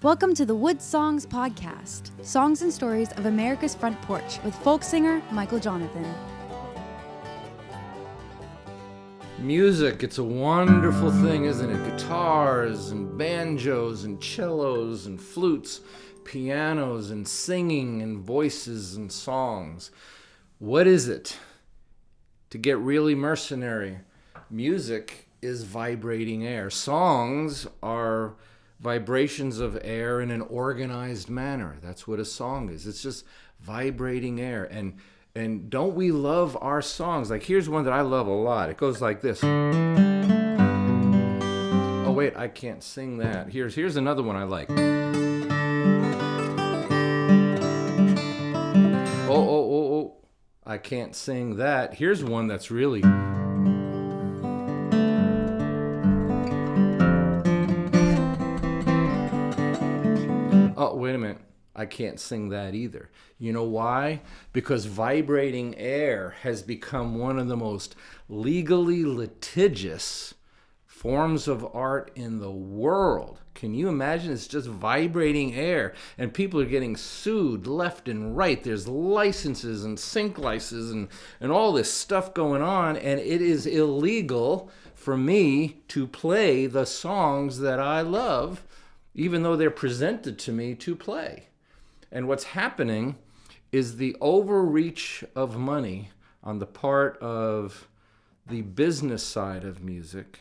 Welcome to the WoodSongs PODCAST, songs and stories of America's front porch with folk singer Michael Jonathan. Music, it's a wonderful thing, isn't it? Guitars and banjos and cellos and flutes, pianos and singing and voices and songs. What is it? To get really mercenary, music is vibrating air. Songs are vibrations of air in an organized manner. That's what a song is. It's just vibrating air. And don't we love our songs? Like, here's one that I love a lot. It goes like this. Oh wait, I can't sing that. Here's another one I like. Oh, I can't sing that. Here's one that's really... Oh, wait a minute. I can't sing that either. You know why? Because vibrating air has become one of the most legally litigious forms of art in the world. Can you imagine? It's just vibrating air, and people are getting sued left and right. There's licenses and sync licenses and all this stuff going on, and it is illegal for me to play the songs that I love, even though they're presented to me to play. And what's happening is the overreach of money on the part of the business side of music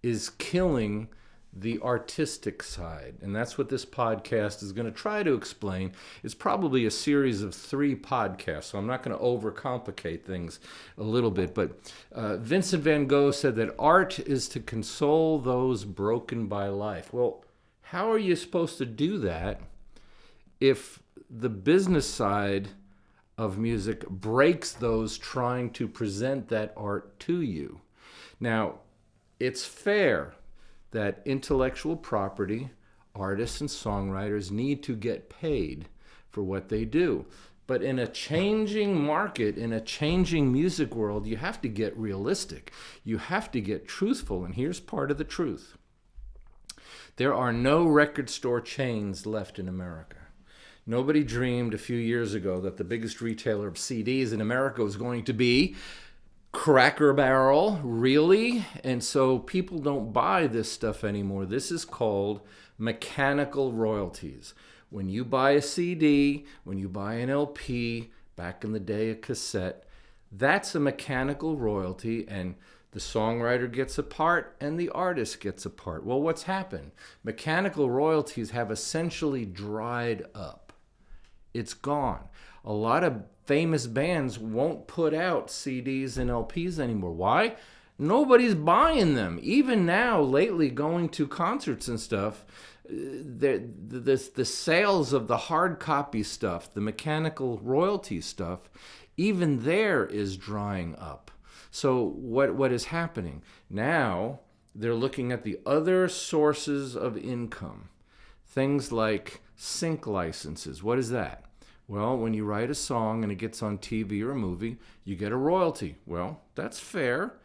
is killing the artistic side. And that's what this podcast is going to try to explain. It's probably a series of 3 podcasts, so I'm not going to overcomplicate things a little bit. But Vincent van Gogh said that art is to console those broken by life. Well, how are you supposed to do that if the business side of music breaks those trying to present that art to you? Now, it's fair that intellectual property, artists and songwriters need to get paid for what they do. But in a changing market, in a changing music world, you have to get realistic. You have to get truthful, and here's part of the truth. There are no record store chains left in America. Nobody dreamed a few years ago that the biggest retailer of CDs in America was going to be Cracker Barrel, really? And so people don't buy this stuff anymore. This is called mechanical royalties. When you buy a CD, when you buy an LP, back in the day a cassette, that's a mechanical royalty, and the songwriter gets a part and the artist gets a part. Well, what's happened? Mechanical royalties have essentially dried up. It's gone. A lot of famous bands won't put out CDs and LPs anymore. Why? Nobody's buying them. Even now, lately, going to concerts and stuff, the sales of the hard copy stuff, the mechanical royalty stuff, even there is drying up. So what is happening? Now they're looking at the other sources of income. Things like sync licenses. What is that? Well, when you write a song and it gets on TV or a movie, you get a royalty. Well, that's fair.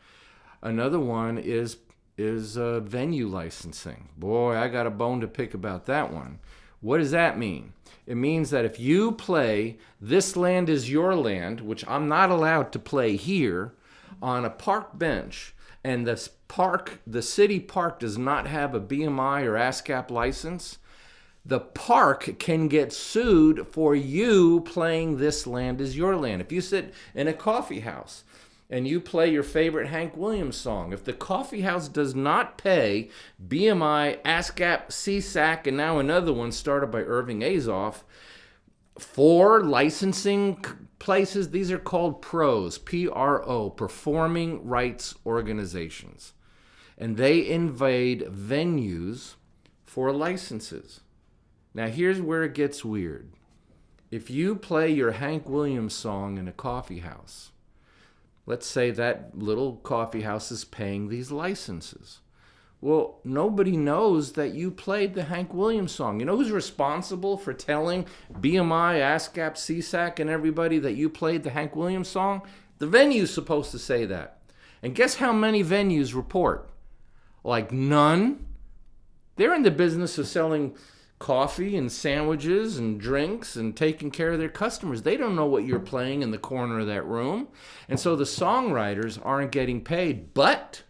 Another one is venue licensing. Boy, I got a bone to pick about that one. What does that mean? It means that if you play This Land Is Your Land, which I'm not allowed to play here, on a park bench, and the city park does not have a BMI or ASCAP license, the park can get sued for you playing This Land Is Your Land. If you sit in a coffee house and you play your favorite Hank Williams song, if the coffee house does not pay BMI, ASCAP, CSAC, and now another one started by Irving Azoff, for licensing places, these are called PROs, P-R-O, Performing Rights Organizations. And they invade venues for licenses. Now here's where it gets weird. If you play your Hank Williams song in a coffee house, let's say that little coffee house is paying these licenses. Well, nobody knows that you played the Hank Williams song. You know who's responsible for telling BMI, ASCAP, CSAC, and everybody that you played the Hank Williams song? The venue's supposed to say that. And guess how many venues report? Like none. They're in the business of selling coffee and sandwiches and drinks and taking care of their customers. They don't know what you're playing in the corner of that room. And so the songwriters aren't getting paid, but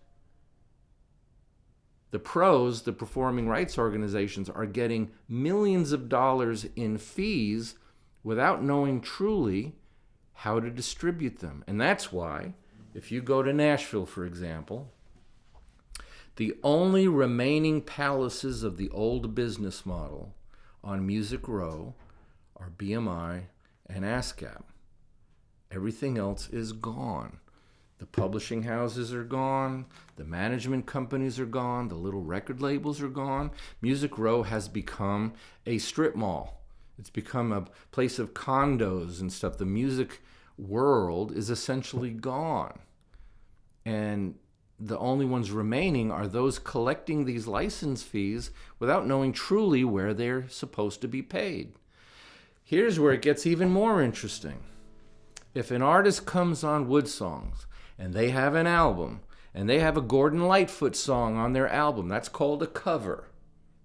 the pros, the performing rights organizations, are getting millions of dollars in fees without knowing truly how to distribute them. And that's why, if you go to Nashville, for example, the only remaining palaces of the old business model on Music Row are BMI and ASCAP. Everything else is gone. The publishing houses are gone. The management companies are gone. The little record labels are gone. Music Row has become a strip mall. It's become a place of condos and stuff. The music world is essentially gone. And the only ones remaining are those collecting these license fees without knowing truly where they're supposed to be paid. Here's where it gets even more interesting. If an artist comes on WoodSongs and they have an album and they have a Gordon Lightfoot song on their album, that's called a cover.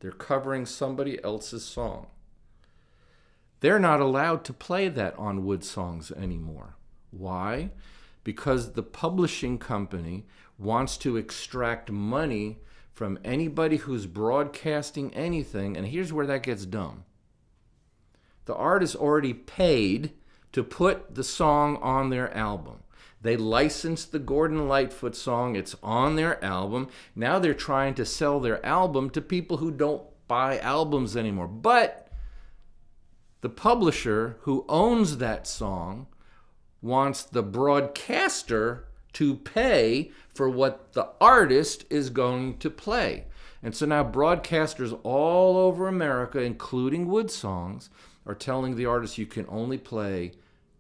They're covering somebody else's song. They're not allowed to play that on WoodSongs anymore. Why? Because the publishing company wants to extract money from anybody who's broadcasting anything, and here's where that gets dumb. The artist already paid to put the song on their album. They licensed the Gordon Lightfoot song. It's on their album. Now they're trying to sell their album to people who don't buy albums anymore. But the publisher who owns that song wants the broadcaster to pay for what the artist is going to play. And so now broadcasters all over America, including WoodSongs, are telling the artists you can only play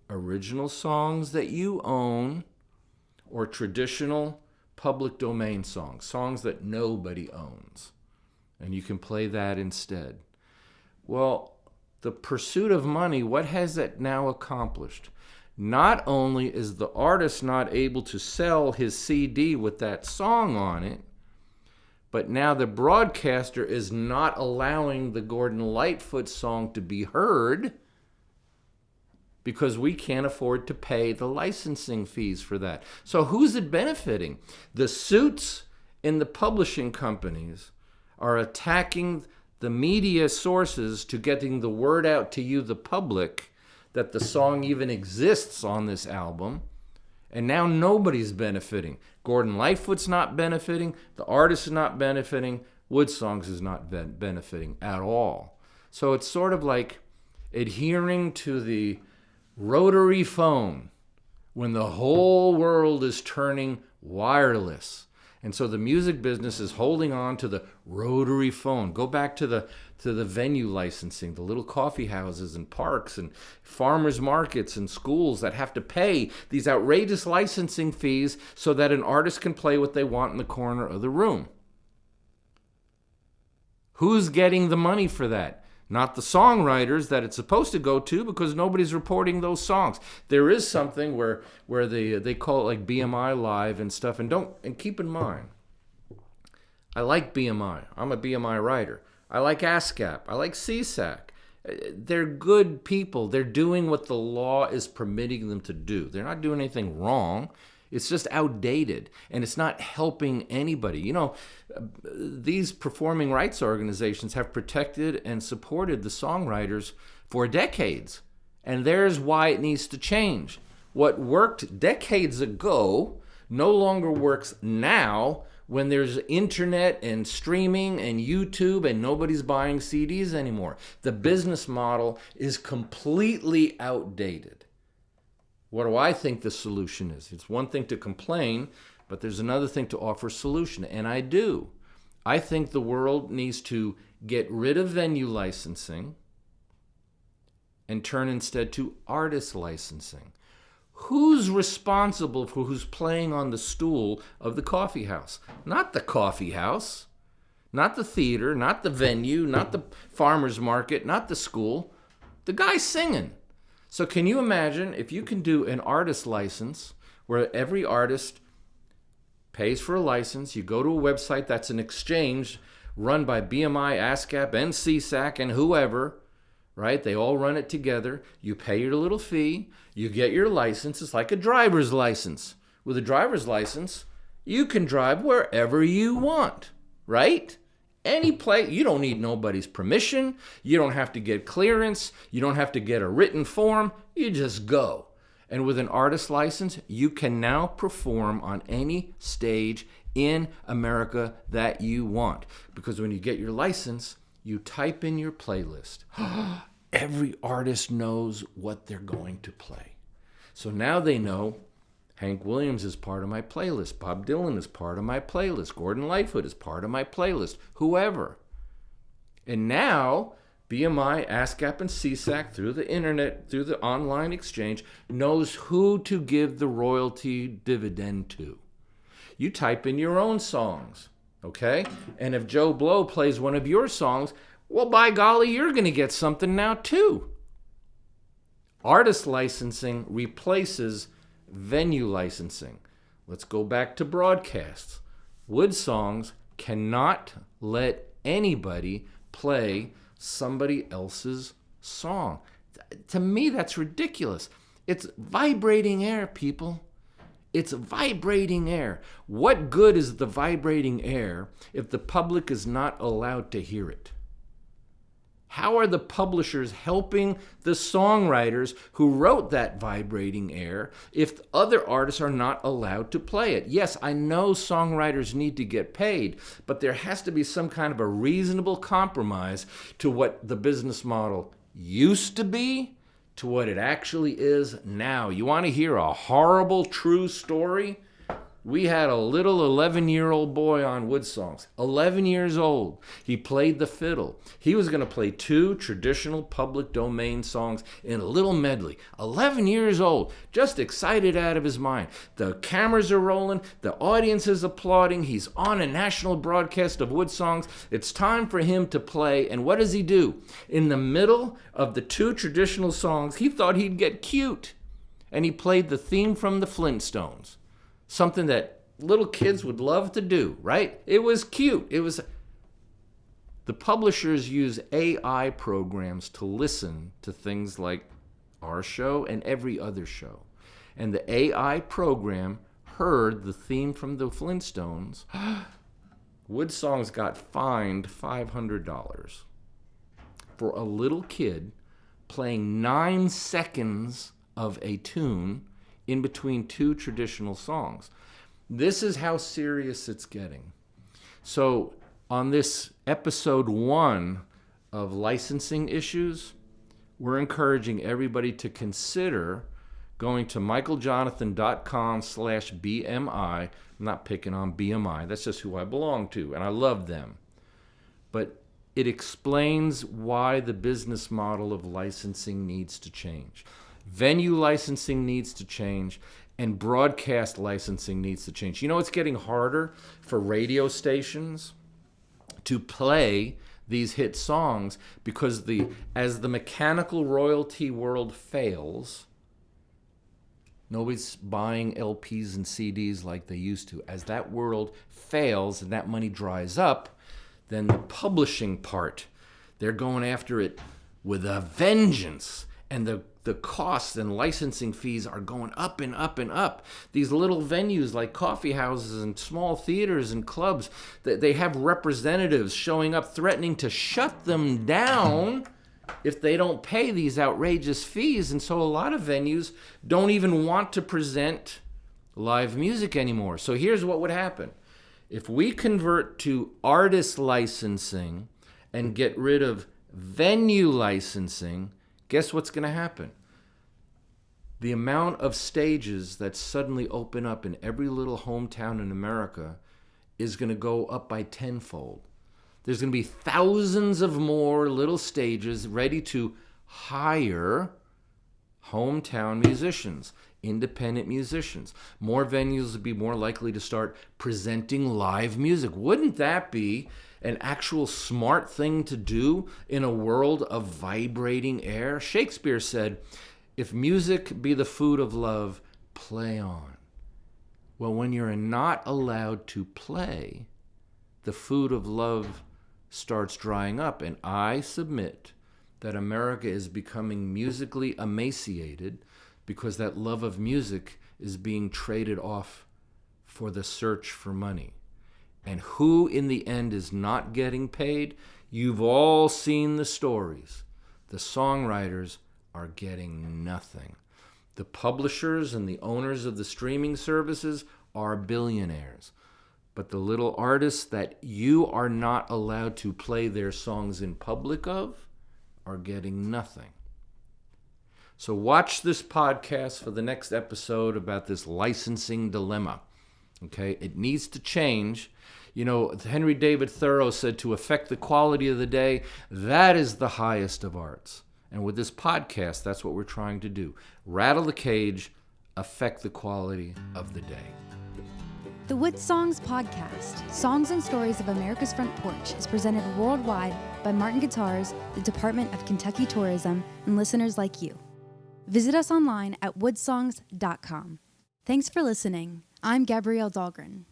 original songs that you own or traditional public domain songs, songs that nobody owns. And you can play that instead. Well, the pursuit of money, what has that now accomplished? Not only is the artist not able to sell his CD with that song on it, but now the broadcaster is not allowing the Gordon Lightfoot song to be heard because we can't afford to pay the licensing fees for that. So who's it benefiting? The suits in the publishing companies are attacking the media sources to getting the word out to you, the public, that the song even exists on this album, and now nobody's benefiting. Gordon Lightfoot's not benefiting, the artist is not benefiting, WoodSongs is not benefiting at all. So it's sort of like adhering to the rotary phone when the whole world is turning wireless. And so the music business is holding on to the rotary phone. Go back to the venue licensing, the little coffee houses and parks and farmers markets and schools that have to pay these outrageous licensing fees so that an artist can play what they want in the corner of the room. Who's getting the money for that? Not the songwriters that it's supposed to go to, because nobody's reporting those songs. There is something where they call it like BMI Live and stuff. And keep in mind, I like BMI. I'm a BMI writer. I like ASCAP. I like CSAC. They're good people. They're doing what the law is permitting them to do. They're not doing anything wrong. It's just outdated, and it's not helping anybody. You know, these performing rights organizations have protected and supported the songwriters for decades, and there's why it needs to change. What worked decades ago no longer works now when there's internet and streaming and YouTube and nobody's buying CDs anymore. The business model is completely outdated. What do I think the solution is? It's one thing to complain, but there's another thing to offer solution, and I do. I think the world needs to get rid of venue licensing and turn instead to artist licensing. Who's responsible for who's playing on the stool of the coffee house? Not the coffee house, not the theater, not the venue, not the farmer's market, not the school. The guy singing. So can you imagine if you can do an artist license where every artist pays for a license, you go to a website that's an exchange run by BMI, ASCAP, and CSAC, and whoever, right? They all run it together. You pay your little fee. You get your license. It's like a driver's license. With a driver's license, you can drive wherever you want, right? Any place. You don't need nobody's permission. You don't have to get clearance. You don't have to get a written form. You just go. And with an artist license, you can now perform on any stage in America that you want. Because when you get your license, you type in your playlist. Every artist knows what they're going to play. So now they know Hank Williams is part of my playlist. Bob Dylan is part of my playlist. Gordon Lightfoot is part of my playlist. Whoever. And now BMI, ASCAP, and CSAC, through the internet, through the online exchange, knows who to give the royalty dividend to. You type in your own songs, okay? And if Joe Blow plays one of your songs, well, by golly, you're going to get something now, too. Artist licensing replaces venue licensing. Let's go back to broadcasts. WoodSongs cannot let anybody play somebody else's song. To me, that's ridiculous. It's vibrating air, people. It's vibrating air. What good is the vibrating air if the public is not allowed to hear it? How are the publishers helping the songwriters who wrote that vibrating air if other artists are not allowed to play it? Yes, I know songwriters need to get paid, but there has to be some kind of a reasonable compromise to what the business model used to be to what it actually is now. You want to hear a horrible true story? We had a little 11-year-old boy on WoodSongs, 11 years old. He played the fiddle. He was going to play 2 traditional public domain songs in a little medley. 11 years old, just excited out of his mind. The cameras are rolling. The audience is applauding. He's on a national broadcast of WoodSongs. It's time for him to play. And what does he do? In the middle of the 2 traditional songs, he thought he'd get cute. And he played the theme from the Flintstones. Something that little kids would love to do, right? It was cute. The publishers use AI programs to listen to things like our show and every other show. And the AI program heard the theme from the Flintstones. WoodSongs got fined $500 for a little kid playing 9 seconds of a tune in between 2 traditional songs. This is how serious it's getting. So on this episode 1 of licensing issues, we're encouraging everybody to consider going to michaeljonathan.com/BMI. I'm not picking on BMI. That's just who I belong to, and I love them. But it explains why the business model of licensing needs to change. Venue licensing needs to change, and broadcast licensing needs to change. You know, it's getting harder for radio stations to play these hit songs because as the mechanical royalty world fails, nobody's buying LPs and CDs like they used to. As that world fails and that money dries up, then the publishing part, they're going after it with a vengeance. And the costs and licensing fees are going up and up and up. These little venues like coffee houses and small theaters and clubs, they have representatives showing up threatening to shut them down if they don't pay these outrageous fees. And so a lot of venues don't even want to present live music anymore. So here's what would happen. If we convert to artist licensing and get rid of venue licensing, guess what's going to happen? The amount of stages that suddenly open up in every little hometown in America is going to go up by tenfold. There's going to be thousands of more little stages ready to hire hometown musicians, independent musicians. More venues will be more likely to start presenting live music. Wouldn't that be an actual smart thing to do in a world of vibrating air? Shakespeare said, "If music be the food of love, play on." Well, when you're not allowed to play, the food of love starts drying up. And I submit that America is becoming musically emaciated because that love of music is being traded off for the search for money. And who in the end is not getting paid? You've all seen the stories. The songwriters are getting nothing. The publishers and the owners of the streaming services are billionaires. But the little artists that you are not allowed to play their songs in public of are getting nothing. So watch this podcast for the next episode about this licensing dilemma. Okay, it needs to change. You know, Henry David Thoreau said, to affect the quality of the day, that is the highest of arts. And with this podcast, that's what we're trying to do. Rattle the cage, affect the quality of the day. The WoodSongs Podcast, Songs and Stories of America's Front Porch, is presented worldwide by Martin Guitars, the Department of Kentucky Tourism, and listeners like you. Visit us online at woodsongs.com. Thanks for listening. I'm Gabrielle Dahlgren.